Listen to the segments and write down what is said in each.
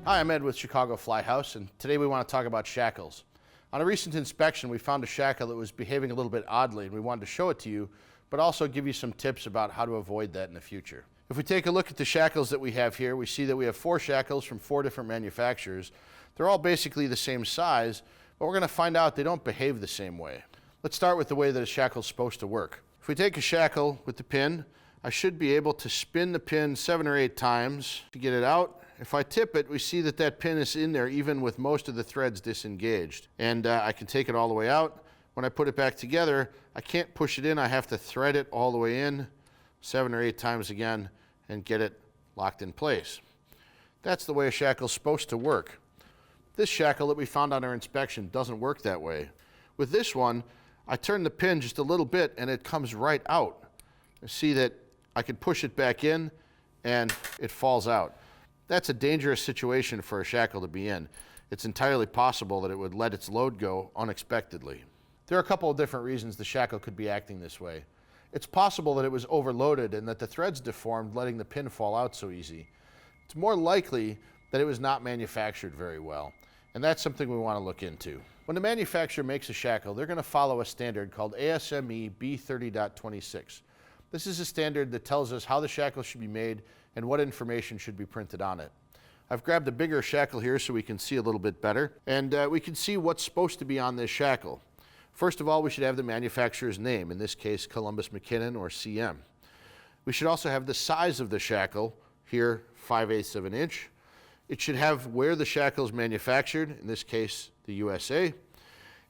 Hi, I'm Ed with Chicago Fly House, and today we want to talk about shackles. On a recent inspection, we found a shackle that was behaving a little bit oddly, and we wanted to show it to you, but also give you some tips about how to avoid that in the future. If we take a look at the shackles that we have here, we see that we have 4 shackles from 4 different manufacturers. They're all basically the same size, but we're going to find out they don't behave the same way. Let's start with the way that a shackle is supposed to work. If we take a shackle with the pin, I should be able to spin the pin 7 or 8 times to get it out. If I tip it, we see that that pin is in there even with most of the threads disengaged. And I can take it all the way out. When I put it back together, I can't push it in. I have to thread it all the way in 7 or 8 times again and get it locked in place. That's the way a shackle is supposed to work. This shackle that we found on our inspection doesn't work that way. With this one, I turn the pin just a little bit and it comes right out. You see that I can push it back in and it falls out. That's a dangerous situation for a shackle to be in. It's entirely possible that it would let its load go unexpectedly. There are a couple of different reasons the shackle could be acting this way. It's possible that it was overloaded and that the threads deformed, letting the pin fall out so easy. It's more likely that it was not manufactured very well, and that's something we want to look into. When the manufacturer makes a shackle, they're going to follow a standard called ASME B30.26. This is a standard that tells us how the shackle should be made and what information should be printed on it. I've grabbed a bigger shackle here so we can see a little bit better, and we can see what's supposed to be on this shackle. First of all, we should have the manufacturer's name, in this case Columbus McKinnon or CM. We should also have the size of the shackle, here 5/8 of an inch. It should have where the shackle is manufactured, in this case the USA,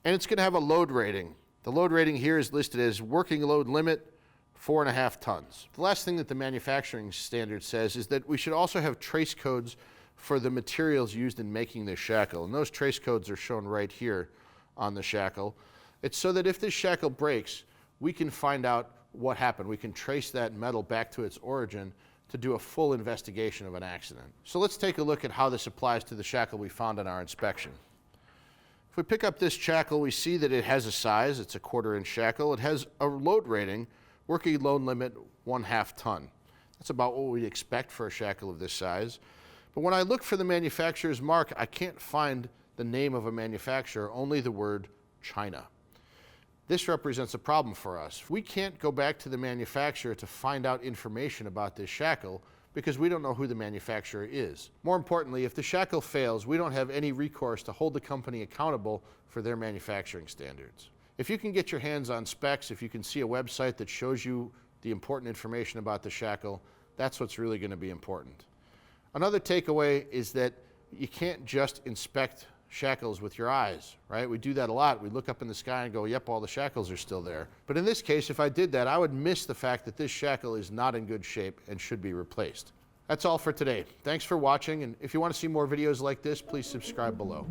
and it's going to have a load rating. The load rating here is listed as working load limit 4.5 tons. The last thing that the manufacturing standard says is that we should also have trace codes for the materials used in making this shackle, and those trace codes are shown right here on the shackle. It's so that if this shackle breaks, we can find out what happened. We can trace that metal back to its origin to do a full investigation of an accident. So let's take a look at how this applies to the shackle we found in our inspection. If we pick up this shackle, we see that it has a size. It's a 1/4 inch shackle. It has a load rating, working load limit 1/2 ton. That's about what we'd expect for a shackle of this size. But when I look for the manufacturer's mark, I can't find the name of a manufacturer, only the word China. This represents a problem for us. We can't go back to the manufacturer to find out information about this shackle because we don't know who the manufacturer is. More importantly, if the shackle fails, we don't have any recourse to hold the company accountable for their manufacturing standards. If you can get your hands on specs, if you can see a website that shows you the important information about the shackle, that's what's really going to be important. Another takeaway is that you can't just inspect shackles with your eyes, right? We do that a lot. We look up in the sky and go, yep, all the shackles are still there. But in this case, if I did that, I would miss the fact that this shackle is not in good shape and should be replaced. That's all for today. Thanks for watching, and if you want to see more videos like this, please subscribe below.